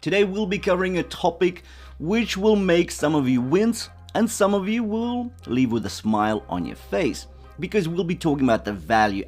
Today we'll be covering a topic which will make some of you wince and some of you will leave with a smile on your face, because we'll be talking about the value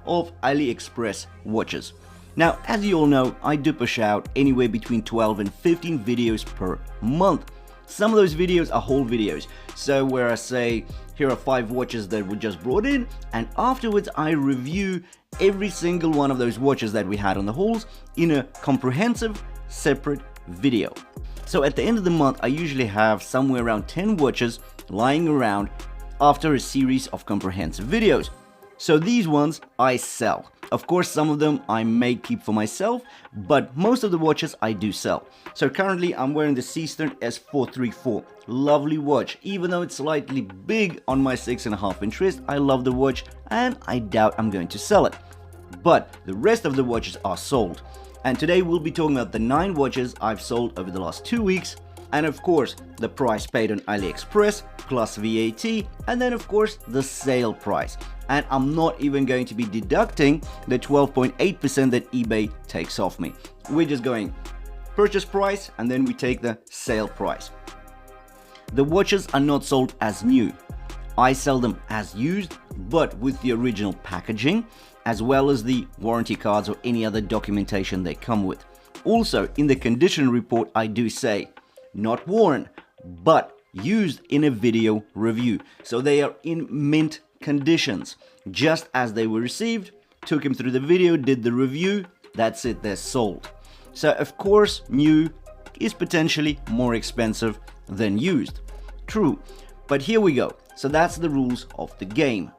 of AliExpress watches. Now, as you all know, I do push out anywhere between 12 and 15 videos per month. Some of those videos are whole videos, so where I say, here are 5 watches that were just brought in, and afterwards I review every single one of those watches that we had on the hauls in a comprehensive, separate video. So at the end of the month, I usually have somewhere around 10 watches lying around after a series of comprehensive videos. So these ones I sell. Of course, some of them I may keep for myself, but most of the watches I do sell. So currently I'm wearing the Seaturtle S434. Lovely watch. Even though it's slightly big on my 6.5-inch wrist, I love the watch and I doubt I'm going to sell it. But the rest of the watches are sold. And today we'll be talking about the 9 watches I've sold over the last 2 weeks. And of course, the price paid on AliExpress plus VAT, and then of course the sale price. And I'm not even going to be deducting the 12.8% that eBay takes off me. We're just going purchase price and then we take the sale price. The watches are not sold as new. I sell them as used, but with the original packaging, as well as the warranty cards or any other documentation they come with. Also, in the condition report, I do say, not worn, but used in a video review. So they are in mint conditions, just as they were received, took him through the video, did the review, that's it, they're sold. So of course, new is potentially more expensive than used. True, but here we go. So that's the rules of the game.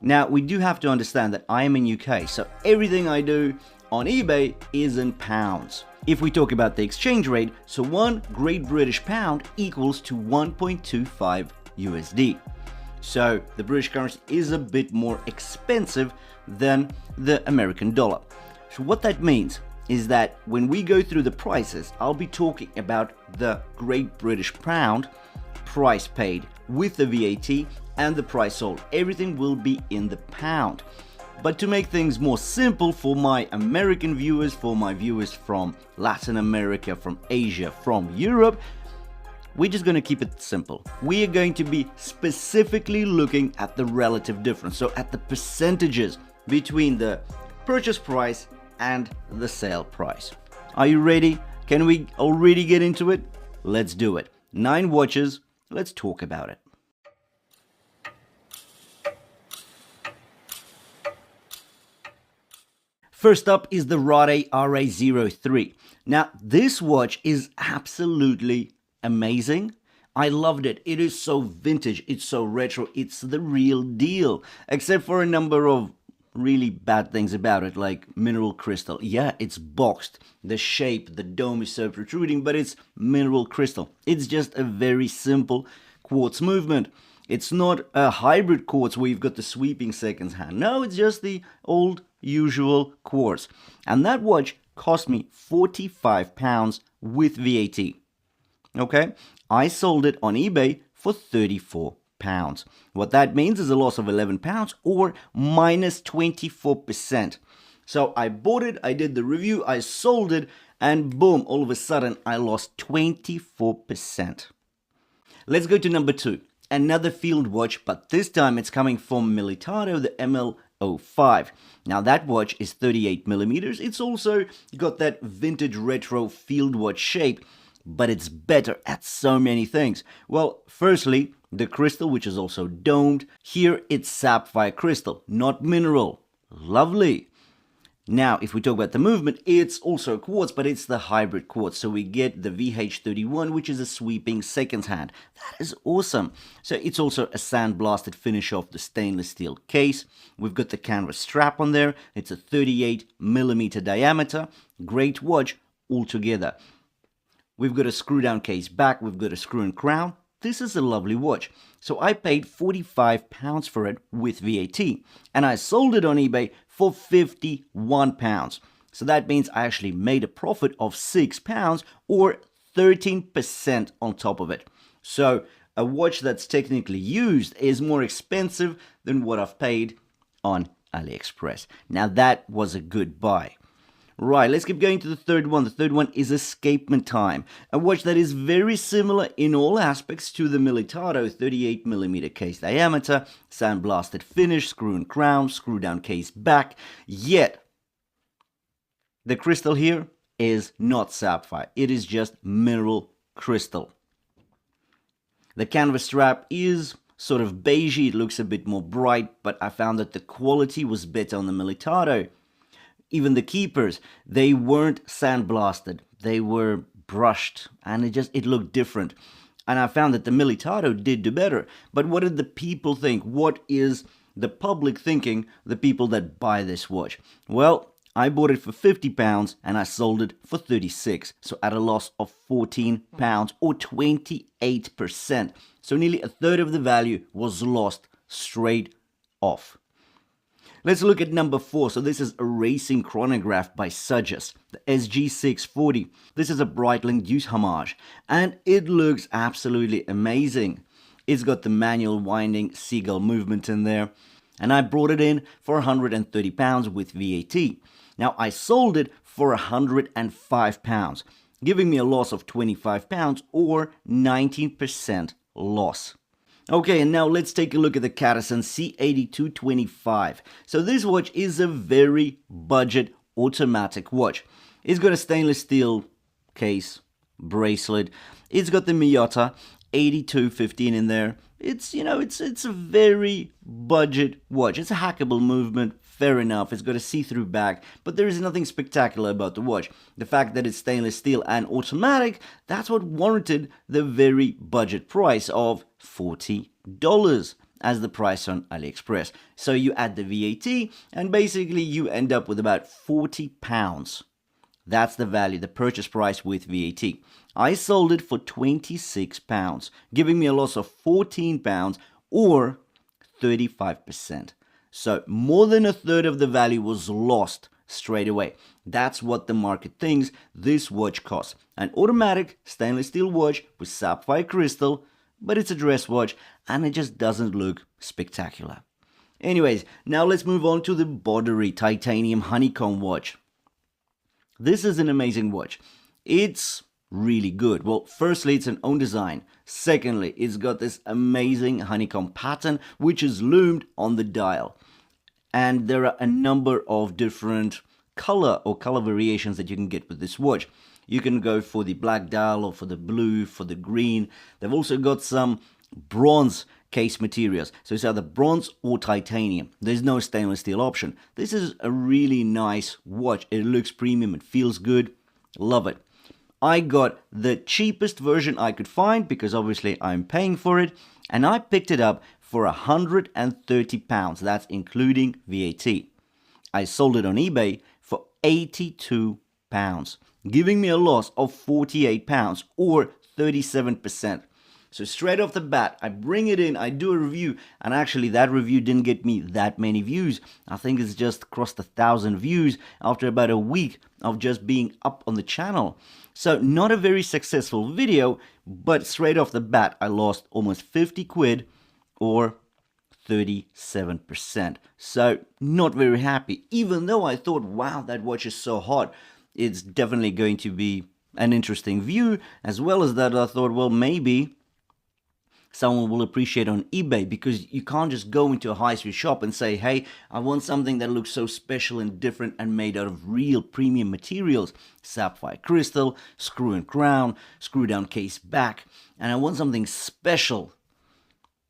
Now, we do have to understand that I am in UK, so everything I do on eBay is in pounds. If we talk about the exchange rate, so 1 Great British pound equals to 1.25 USD. So the British currency is a bit more expensive than the American dollar. So what that means is that when we go through the prices, I'll be talking about the Great British pound price paid with the VAT and the price sold. Everything will be in the pound. But to make things more simple for my American viewers, for my viewers from Latin America, from Asia, from Europe, we're just going to keep it simple. We are going to be specifically looking at the relative difference, so at the percentages between the purchase price and the sale price. Are you ready? Can we already get into it? Let's do it. 9 watches, let's talk about it. First up is the Rdunae RA03. Now, this watch is absolutely amazing. I loved it. It is so vintage, it's so retro, it's the real deal. Except for a number of really bad things about it, like mineral crystal. Yeah, it's boxed. The shape, the dome is so protruding, but it's mineral crystal. It's just a very simple quartz movement. It's not a hybrid quartz where you've got the sweeping seconds hand. No, it's just the old usual quartz. And that watch cost me £45 with VAT. Okay, I sold it on eBay for £34. What that means is a loss of £11 or minus 24%. So I bought it, I did the review, I sold it, and boom, all of a sudden I lost 24%. Let's go to number 2. Another field watch, but this time it's coming from Militado, the ML05. Now that watch is 38mm. It's also got that vintage retro field watch shape, but it's better at so many things. Well, firstly, the crystal, which is also domed. Here it's sapphire crystal, not mineral. Lovely. Now, if we talk about the movement, it's also quartz, but it's the hybrid quartz. So we get the VH31, which is a sweeping seconds hand. That is awesome. So it's also a sandblasted finish off the stainless steel case. We've got the canvas strap on there. It's a 38mm diameter. Great watch altogether. We've got a screw down case back. We've got a screw and crown. This is a lovely watch. So I paid £45 for it with VAT. And I sold it on eBay for £51. So that means I actually made a profit of £6 or 13% on top of it. So a watch that's technically used is more expensive than what I've paid on AliExpress. Now that was a good buy. Right, let's keep going to the third one. The third one is Escapement Time, a watch that is very similar in all aspects to the Militado, 38mm case diameter, sandblasted finish, screw and crown, screw down case back, yet the crystal here is not sapphire, it is just mineral crystal. The canvas strap is sort of beigey, it looks a bit more bright, but I found that the quality was better on the Militado. Even the keepers, they weren't sandblasted, they were brushed, and it looked different. And I found that the Militado did do better. But what did the people think? What is the public thinking, the people that buy this watch? Well, I bought it for £50 and I sold it for 36, so at a loss of £14 or 28%. So nearly a third of the value was lost straight off. Let's look at number 4. So this is a racing chronograph by Sugess, the SG640. This is a Breitling Deus Homage, and it looks absolutely amazing. It's got the manual winding seagull movement in there, and I brought it in for £130 with VAT. Now I sold it for £105, giving me a loss of £25 or 19% loss. Okay, and now let's take a look at the Cadisen C8225. So this watch is a very budget automatic watch. It's got a stainless steel case, bracelet. It's got the Miyota 8215 in there. It's a very budget watch. It's a hackable movement, fair enough. It's got a see-through back, but there is nothing spectacular about the watch. The fact that it's stainless steel and automatic, that's what warranted the very budget price of $40 as the price on AliExpress. So you add the VAT and basically you end up with about £40. That's the value, the purchase price with VAT. I sold it for £26, giving me a loss of £14 or 35%. So more than a third of the value was lost straight away. That's what the market thinks this watch costs. An automatic stainless steel watch with sapphire crystal, but it's a dress watch and it just doesn't look spectacular. Anyways, now let's move on to the Boderry titanium honeycomb watch. This is an amazing watch. It's really good. Well, firstly, it's an own design. Secondly, it's got this amazing honeycomb pattern which is loomed on the dial. And there are a number of different color variations that you can get with this watch. You can go for the black dial or for the blue, for the green. They've also got some bronze case materials. So it's either bronze or titanium. There's no stainless steel option. This is a really nice watch. It looks premium. It feels good. Love it. I got the cheapest version I could find because obviously I'm paying for it. And I picked it up for £130. That's including VAT. I sold it on eBay for £82, giving me a loss of £48 or 37%. So straight off the bat, I bring it in, I do a review, and actually that review didn't get me that many views. I think it's just crossed 1,000 views after about a week of just being up on the channel. So not a very successful video, but straight off the bat, I lost almost 50 quid or 37%. So not very happy, even though I thought, wow, that watch is so hot. It's definitely going to be an interesting view. As well as that, I thought, well, maybe someone will appreciate on eBay, because you can't just go into a high street shop and say, hey, I want something that looks so special and different and made out of real premium materials. Sapphire crystal, screw and crown, screw down case back, and I want something special.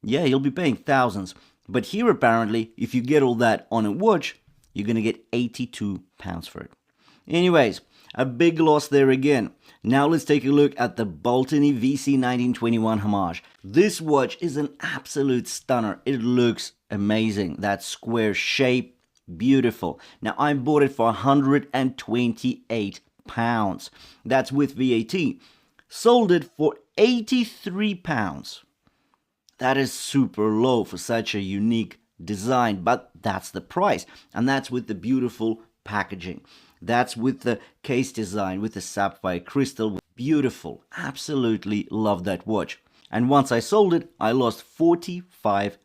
Yeah, you'll be paying thousands. But here apparently, if you get all that on a watch, you're going to get £82 for it. Anyways, a big loss there again. Now let's take a look at the Baltany VC1921 Homage. This watch is an absolute stunner. It looks amazing. That square shape, beautiful. Now I bought it for £128. That's with VAT. Sold it for £83. That is super low for such a unique design, but that's the price. And that's with the beautiful packaging. That's with the case design, with the sapphire crystal. Beautiful. Absolutely love that watch. And once I sold it, I lost £45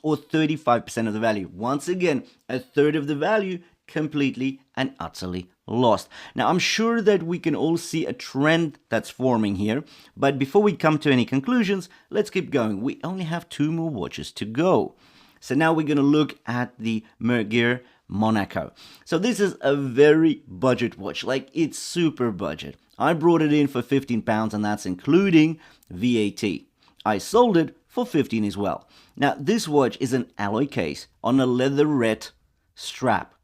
or 35% of the value. Once again, a third of the value completely and utterly lost. Now, I'm sure that we can all see a trend that's forming here, but before we come to any conclusions, let's keep going. We only have 2 more watches to go. So now we're going to look at the Mgear Monaco. So this is a very budget watch, like it's super budget. I brought it in for £15 and that's including VAT. I sold it for 15 as well. Now this watch is an alloy case on a leatherette strap.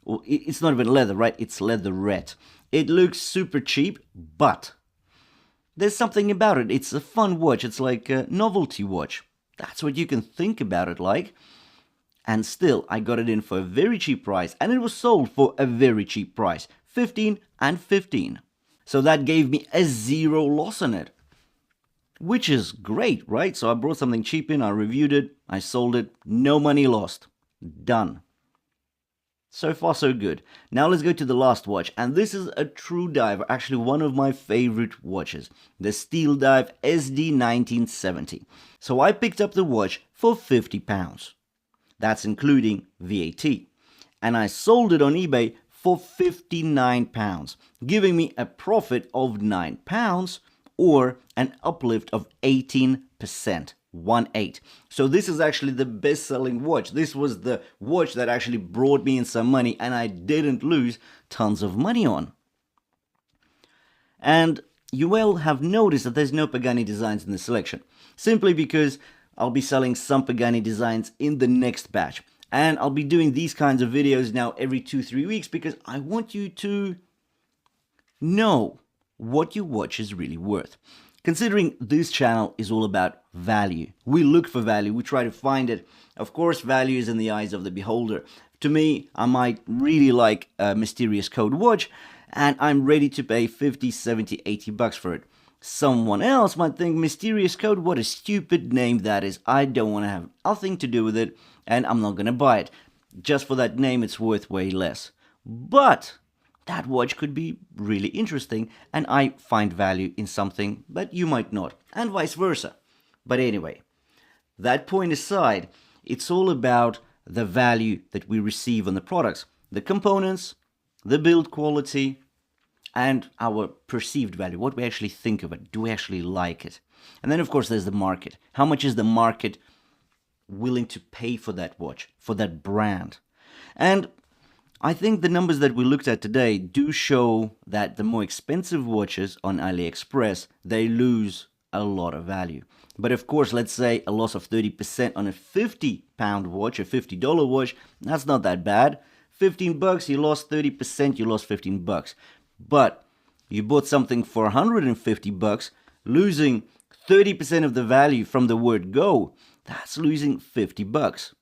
Well, it's not even leather, right? It's leatherette. It looks super cheap, but there's something about it. It's a fun watch. It's like a novelty watch. That's what you can think about it like. And still, I got it in for a very cheap price, and it was sold for a very cheap price, 15 and 15. So that gave me a 0 loss on it, which is great, right? So I brought something cheap in, I reviewed it, I sold it, no money lost. Done. So far, so good. Now let's go to the last watch, and this is a true diver, actually one of my favorite watches, the Steeldive SD1970. So I picked up the watch for £50. That's including VAT. And I sold it on eBay for £59, giving me a profit of £9 or an uplift of 18%. 1/8. So this is actually the best-selling watch. This was the watch that actually brought me in some money and I didn't lose tons of money on. And you will have noticed that there's no Pagani designs in the selection, simply because I'll be selling some Pagani designs in the next batch. And I'll be doing these kinds of videos now every 2-3 weeks because I want you to know what your watch is really worth. Considering this channel is all about value, we look for value, we try to find it. Of course, value is in the eyes of the beholder. To me, I might really like a mysterious code watch, and I'm ready to pay 50, 70, 80 bucks for it. Someone else might think mysterious code, what a stupid name that is. I don't want to have nothing to do with it, and I'm not going to buy it. Just for that name, it's worth way less. But that watch could be really interesting, and I find value in something, but you might not, and vice versa. But anyway, that point aside, it's all about the value that we receive on the products, the components, the build quality, and our perceived value, what we actually think of it, do we actually like it? And then of course there's the market. How much is the market willing to pay for that watch, for that brand? And I think the numbers that we looked at today do show that the more expensive watches on AliExpress, they lose a lot of value. But of course, let's say a loss of 30% on a £50 watch, a $50 watch, that's not that bad. 15 bucks, you lost 30%, you lost 15 bucks. But you bought something for 150 bucks, losing 30% of the value from the word go, that's losing 50 bucks.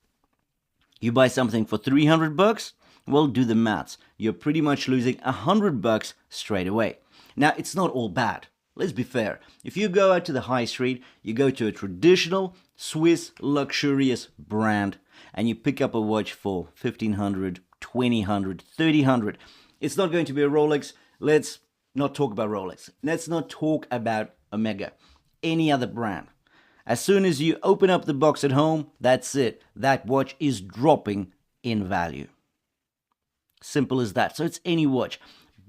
You buy something for 300 bucks, well, do the maths. You're pretty much losing 100 bucks straight away. Now, it's not all bad. Let's be fair. If you go out to the high street, you go to a traditional Swiss luxurious brand, and you pick up a watch for 1,500, 2,000, 3,000. It's not going to be a Rolex. Let's not talk about Rolex. Let's not talk about Omega. Any other brand. As soon as you open up the box at home, that's it. That watch is dropping in value. Simple as that. So it's any watch.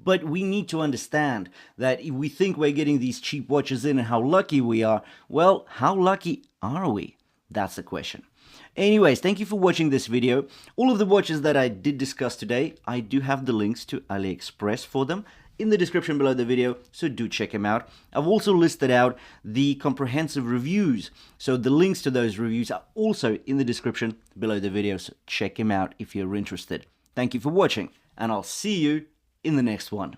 But we need to understand that if we think we're getting these cheap watches in and how lucky we are, well, how lucky are we? That's the question. Anyways, thank you for watching this video. All of the watches that I did discuss today, I do have the links to AliExpress for them in the description below the video, so do check them out. I've also listed out the comprehensive reviews, so the links to those reviews are also in the description below the video, so check them out if you're interested. Thank you for watching, and I'll see you in the next one.